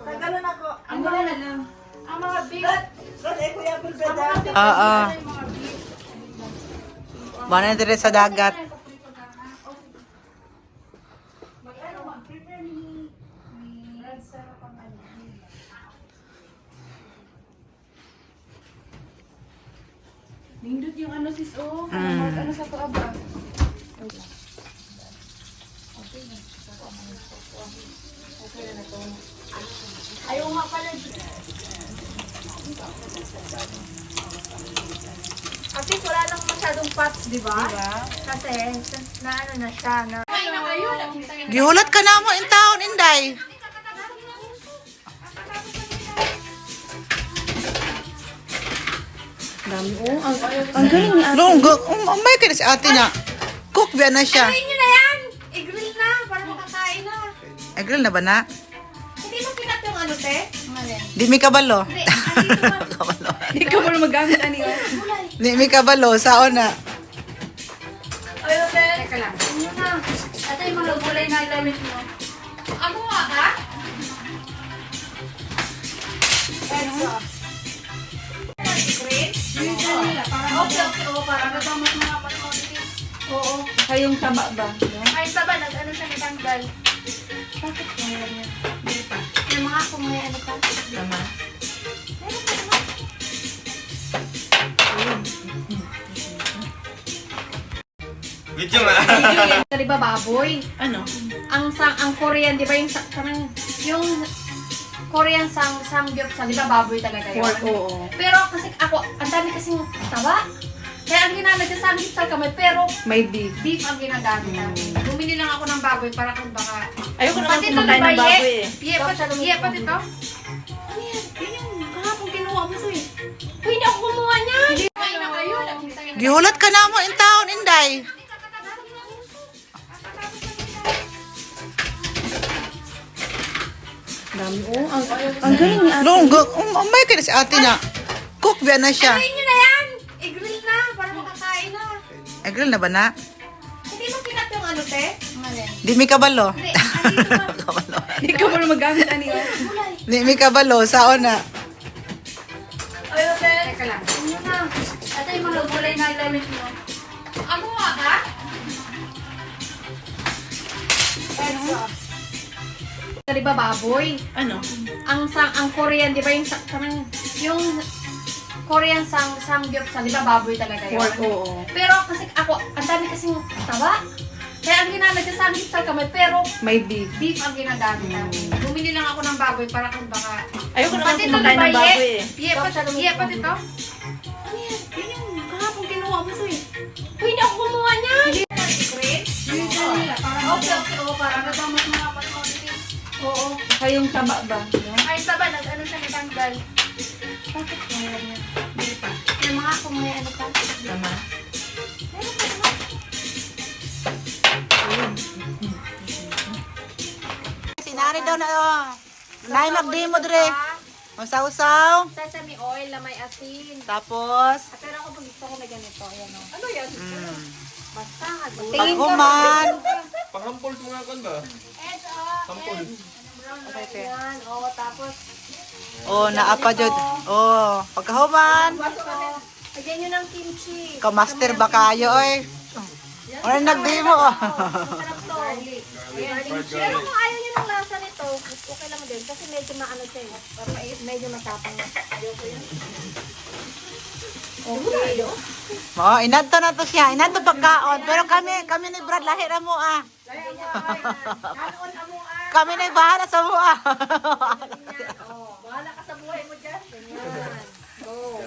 Tagalon ako. Ang mga na lang. Ang mga big. Oo. Mana dire sa dagat. Nindot yung ano sis, oh. Ano sa to, aba? Ayaw nga pala. Kasi wala lang masyadong pots, di ba? Kasi na ano na siya. Na... Gihulat ka na mo in town, Inday. Dami, oh. Ang galing ni ate. Lunggo, may kaya si ate na. Cook ba na siya? Ayun nyo na yan! I-grill na para makakain na. Ay, grill na ba na? Hindi mo pinat yung ano, te? Di mi kabalo. Hindi, andito man. Kabalo. Hindi ka mo magamit, ani, oh. Gulay. Di mi kabalo, saon na. Ayun, te. Teka lang. Ano na? Ito yung mga gulay na gamit mo. Ano nga ka? Eto. Grill? Okay. Oo, para natamot mga panoodin. Oo. Kayong taba ba? Ay, taba, nag-ano siya natanggal. Bakit kaya niya? Hindi pa. Yung mga kung may ano pa. Tama. Meron pa naman. Video nga. Di ba baboy? Ano? Ang Korean, di ba yung yung Korean samgyeopsal, di ba baboy talaga yun? Pork, oo. Pero kasi ako, ang dami kasing taba. Kaya ang ginamit sa samgyeopsal kamay, pero May beef. beef ang ginagamit namin. Bumili lang ako ng baboy para kung baka... Ayoko naman Pati ito, kumakain di ba, ng baboy, eh. Ye, pati ito? Ano yan? Yun yung kahapon kinuha mo to eh. Uy, hindi ako kumuha niya! Hindi kain na kayo. Gihulat ka na mo in town, Inday. Dami, oh. Ang galing ni ate. Lunggo, may kaya si ate na. Cook ba na siya? Ayun nyo na yan! I-grill na para makakain na. Ay, grill na ba na? Hindi mo pinat yung ano, te? Di mi kabalo. Hindi, andito man. Kabalo. Hindi ka mo magamit, ani, oh. Gulay. Di mi kabalo, saon na. Ayun, te. Teka lang. Ano na? Ito yung mga gulay na gamit mo. Ano nga ka? Eto. Di ba baboy? Ano? Ang Korean, di ba yung Korean samgyeopsal, di ba baboy talaga yun? Pork, oo. Pero kasi ako, ang dami kasing taba. Kaya ang ginamit sa samgyeopsal kamay, pero May beef. beef ang ginagamit namin. Bumili lang ako ng baboy para kung baka... Ayoko naman Pati ito, kumakain di ba, ng baboy, eh. Ye, pati ito? Ano yan? Yun yung kahapon kinuha mo to eh. Uy, hindi ako kumuha niya! Hindi na i-grill? Okay, oo, para natamot mga panoodin. Oo. Kayong taba ba? Ay, taba, nag-ano siya natanggal. Bakit kaya niya? Hindi pa. Yung mga kung may ano pa. Tama. Meron pa naman. Sinari daw na, oh. Nay, magdimo dire. Usaw-usaw. Sesame oil na may asin. Tapos, Pero ako pag gusto ko may ganito. Ayan o. Ano yan? Basta. paghuman. Pahampol sa mga kan ba? Eto. Sampol. Brown rice yan. Oo, tapos. Oh, naapa jud. Oh, pagkahuman. Ito. Lagyan nyo ng kimchi. Ka-master ba kayo, oy? Or nagdimo, oh. Masarap to. Ayan. Pero kung ayaw nyo ng lasa nito, okay lang din. Kasi medyo maano siya eh. Medyo matapang. Ayoko yan. Okay. Oh, inadto na to siya. Inadto pagkaon. Pero kami ni Brad lahi ra mo, ah. Kanon amo Kami na bahala sa mo, ah. Oh, bahala ka sa buhay mo dyan. Ganyan. Go.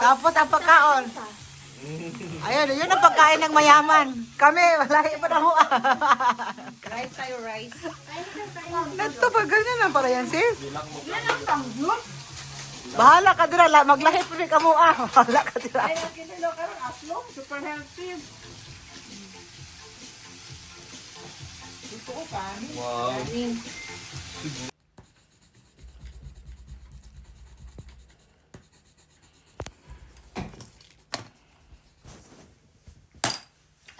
Tapos ang pagkaon. Ayun, yun ang pagkain ng mayaman. Kami, lahi pa na mo, ah. Rice tayo, rice. Nadto pa ganyan lang para yan, sis. Yan ang tanggol. Bahala ka dira, maglahi pa rin ka mo, ah. Bahala ka dira. Ay, kinilo ka ng aslong. Super healthy. Wow.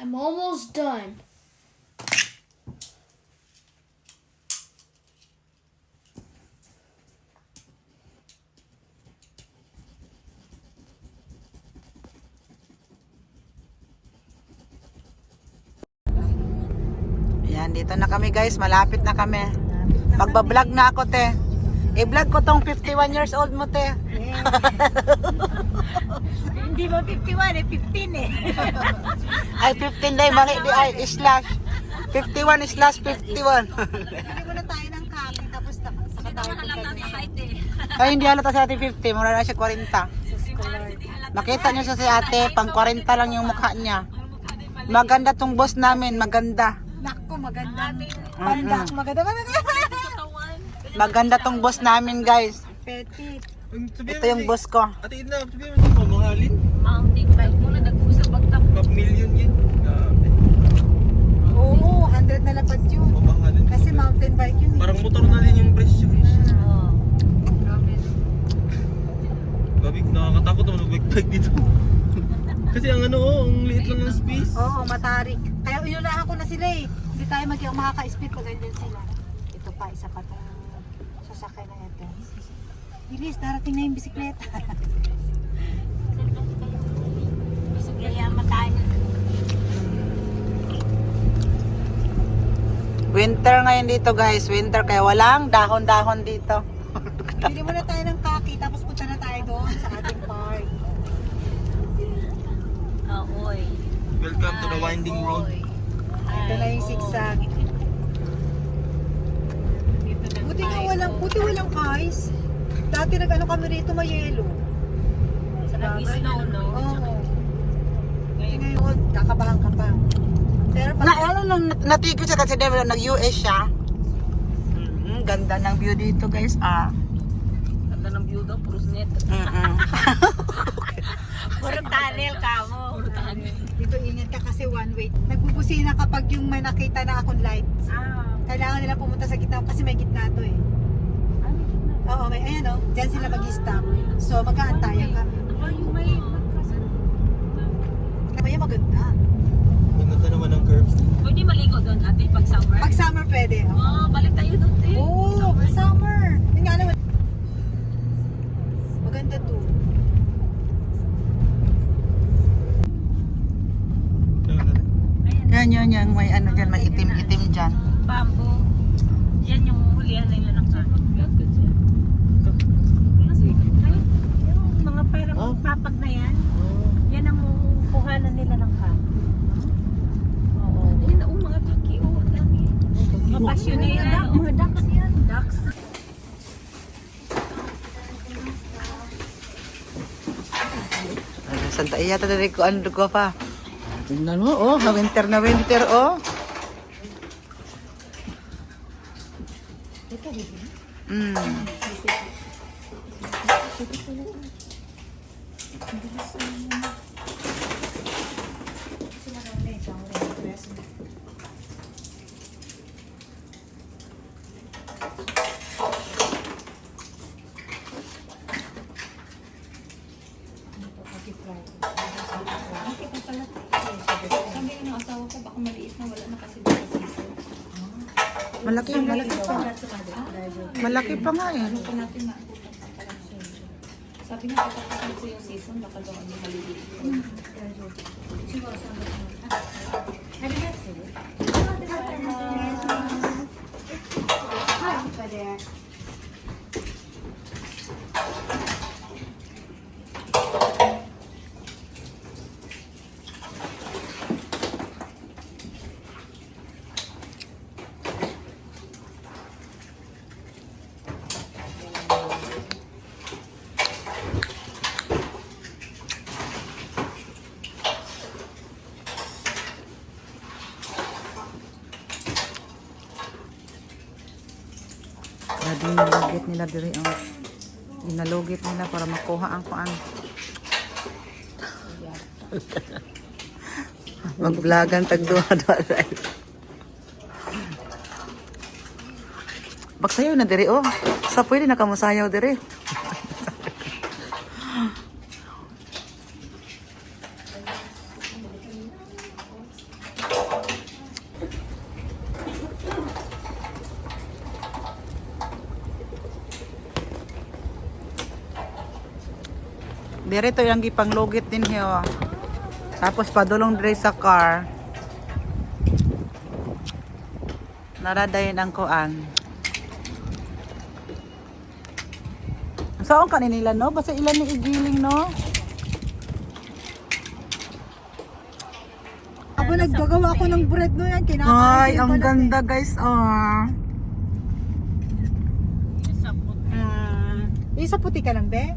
I'm almost done. Ayan, dito na kami guys. Malapit na kami. Magbablog na ako, te. I-vlog ko tong 51 years old mo, te. Hindi mo 51 15 eh. Ay, 15 day. Mali di ay. Slash. 51 slash 51. Hindi mo na tayo ng kami tapos saka tayo Ay, hindi halata sa ating 50. Mura na siya 40. Makita niyo siya si ate. Pang 40 lang yung mukha niya. Maganda tong boss namin. Maganda. Naku, maganda. Panda, maganda. Maganda tong boss namin, guys. Petit. Ito yung boss ko. Ate Edna, sabihin mo siya mamahalin. Mountain bike muna, nag-usap bagtap. Half million yun. Grabe. Oo, 100 na lapad yun. Mamahalin. Kasi mountain bike yun. Parang motor na din yung presyo. Gabi, nakakatakot naman mag-bike dito. Kasi ang ano, ang liit lang ng space. Oo, matarik. Kaya inulaan ko na sila eh. Hindi tayo makaka-speed pag ganyan sila. Ito pa, isa pa tayong sasakay na ito. Bilis, darating na yung bisikleta. Bisikleta tayo. Winter ngayon dito, guys. Winter, kaya walang dahon-dahon dito. Bili muna tayo ng kaki, tapos punta na tayo doon sa ating park. Oy. Welcome to the winding road. Ito na yung zigzag. Buti walang ice. Dati nag-ano kami rito, may yelo. Sa bagay. Nag-snow, no? Oo. Ngayon, kakabahan ka pa. Pero pag... Ano nung natigil siya kasi diba, nag-US siya. Ganda ng view dito, guys. Ganda ng view daw, puro net. Puro tunnel ka mo. Puro tunnel. Dito ingat ka kasi one way. Nagbubusina kapag yung may nakita na akong lights. Kailangan nila pumunta sa gitna kasi may gitna to eh. Oo, may ayan o. Diyan sila mag-stop. So magkaantayan kami. Yung may Kaya maganda. Maganda naman ang curves. pwede maligo doon ate pag summer. Pag summer pwede. Balik tayo doon eh. Oo, summer. Yung nga naman. Maganda to. Yan. May ano dyan, may itim-itim dyan. Bamboo. Yan yung hulihan nila ng kanin. Yung mga parang papag na yan. Yan ang kuhanan nila ng kanin. Oo. Yan ang mga kaki. Oo, dami. Mga pasyon na yan. Mga ducks yan. Ducks. Santa iya tadi ko ano ko pa. Tingnan mo, oh, winter na winter, oh. Malaki pa. Malaki pa nga eh. Sabi niya, kapag ko yung season, baka doon yung maliliit. Grabe nalugit nila diri ang inalugit nila para makuha ang kuan. Mag-vlogan tagduha-duha. Bagsayaw na diri oh. Sa pwede na ka mosayaw diri. Dirito yung gipanglugit din hiyo. Tapos padulong dire sa car. Naradayin ang kuan. Saan ka nila, no? Basta ilan ni igiling, no? Ako naggagawa ako ng bread no yan. Kinakain Ay, ko ang pala. ganda, guys. Oh. Yung sa puti ka lang, be?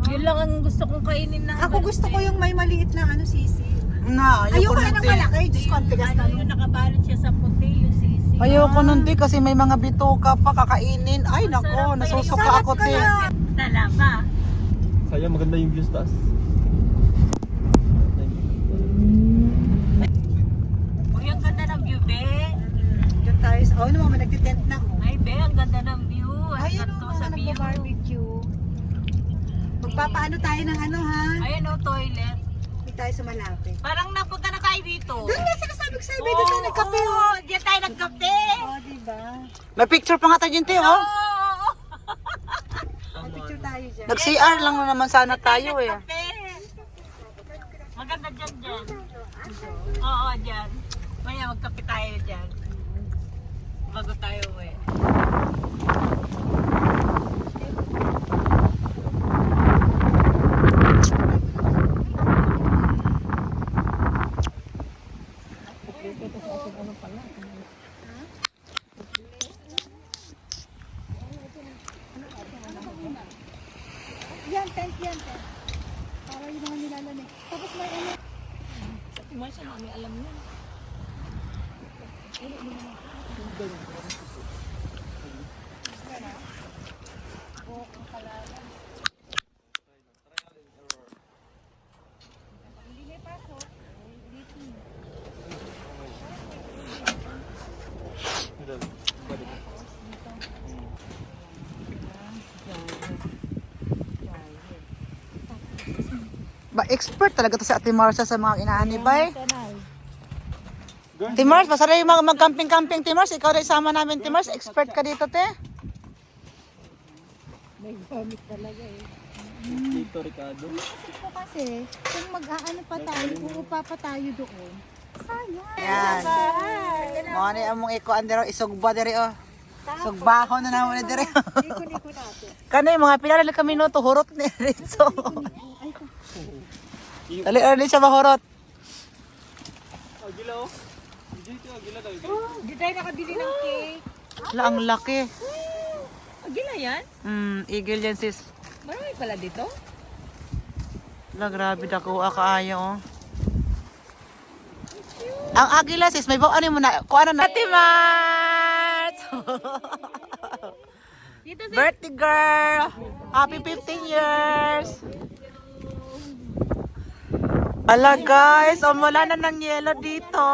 Yun lang ang gusto kong kainin na. Ako gusto ko yung may maliit na ano, sisi. Na, Ayoko na ng malaki. Diyos ko, ang tigas na. Yung nakabalot siya sa puti, yung sisi. Ayoko nun, te, kasi may mga bituka pa kakainin. Ay, nako, nasusuka Sarap ako, te. kaya. Talaga. Sayang, maganda yung views taas. Uy, ang ganda ng view, be. Doon tayo sa... Oh, naman, nagtitent na. Ay, be, ang ganda ng view. Ang Ayun ganda o, sa view. nagpa-barbecue. Magpapaano tayo ng ano, ha? Ayan o, toilet. Hindi tayo sa malapit. Parang napunta na tayo dito. Doon na, sinasabi ko sa'yo, be, doon tayo nagkape. Oo, diyan tayo nagkape. Oh, diba? May picture pa nga tayo dyan, te, oh. Oo. Mag-picture tayo dyan. Nag-CR lang naman sana tayo, eh. Kape. Maganda dyan. Oo, dyan. Maya, magkape tayo dyan. Bago tayo uwi. Yan, tent yan, tent. Para yung mga nilalamig. Tapos may ano. Ba, expert talaga to sa Ate Marcia sa mga inaanibay. Ate Mars, masarap yung mga mag-camping-camping, Ate Mars. Ikaw rin sama namin, Ate Mars. Expert ka dito, te. Dito, Ricardo. Isip ko kasi, kung mag-aano pa tayo, uupa pa tayo doon. Sayang. Yan. Mga ni among iko andero isugba diri oh. Sugbahon na naman na diri. Iko-iko natin. Kanay mga pila lang kami no to hurot ni Rizzo. Dali early siya mahurot. Agila, oh. Dito, agila daw. Di tayo nakabili ng cake. Wala ang laki. Agila yan? Eagle yan sis. Marami pala dito. Wala grabe dako kaayo oh. Ang agila sis may bawaan mo na. Kuan na Ate Mars. Dito sa Birthday girl. Happy 15 years. Ala guys, wala na ng yelo dito.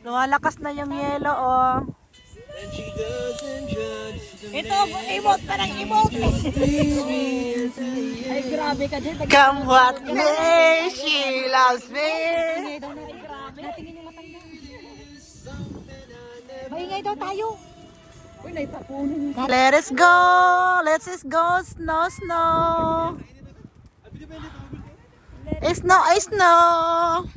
Lumalakas na yung yelo oh. ito, emote pa ng emote. Ay, grabe ka dyan. Come what may, she loves me. Natingin yung matanda. Maingay daw tayo. Uy, naipapunin. Let us go. Let's just go. Snow, snow. Snow, snow.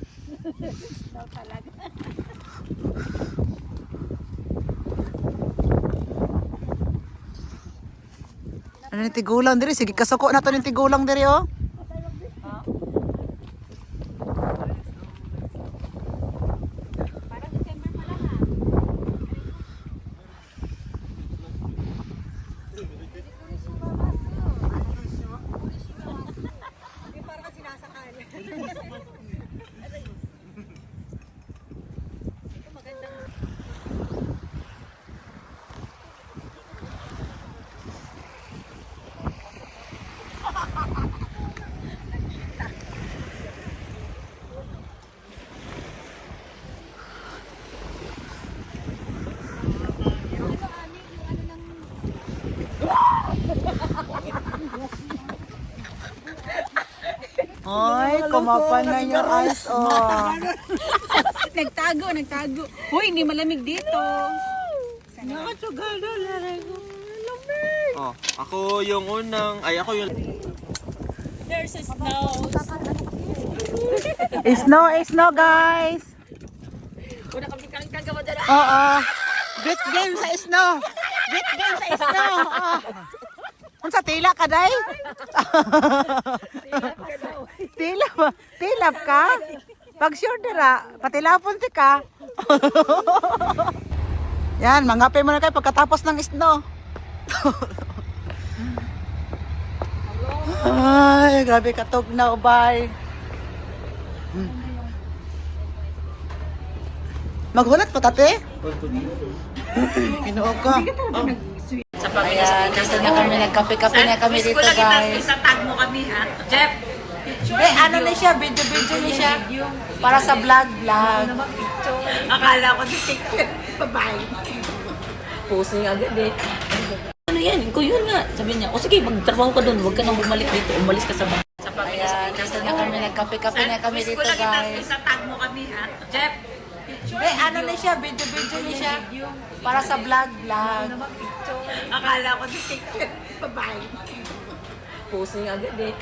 Ano yung tigulang diri? Sige, kasuko na to yung tigulang diri oh. Ay, kumapan na yung ice oh. Nagtago. Uy, hindi malamig dito. Oh, ako yung unang, ay ako yung There's a snow. Snow, snow guys. Una kami kang kagawa dyan. Oo. Great game sa snow. Great game sa snow. Kung sa tila ka, day? Tilap ka? Pag sure dira, patilapon ti ka. Yan, mangape mo na kayo pagkatapos ng snow. Ay, grabe katog na, ubay. Maghulat pa, tate? Kinuog ka. Ayan, dito na kami, nagkape-kape na kami dito, guys. Tag mo kami, ha? Jeff! Hindi, ano na siya, video na siya. Para sa vlog. Akala ko si TikTok. Bye-bye. Posing agad eh. Ano yan? Ikaw yun nga. Sabi niya, o sige, magtrabaho ka doon. Huwag ka nang bumalik dito. Umalis ka sa bahay. Ayan, dito na kami, nagkape-kape na kami dito, guys. Tag mo kami, ha? Jeff! Hindi, ano na siya, video na siya. Para sa vlog. Akala ko si TikTok. Bye-bye. Posing agad eh.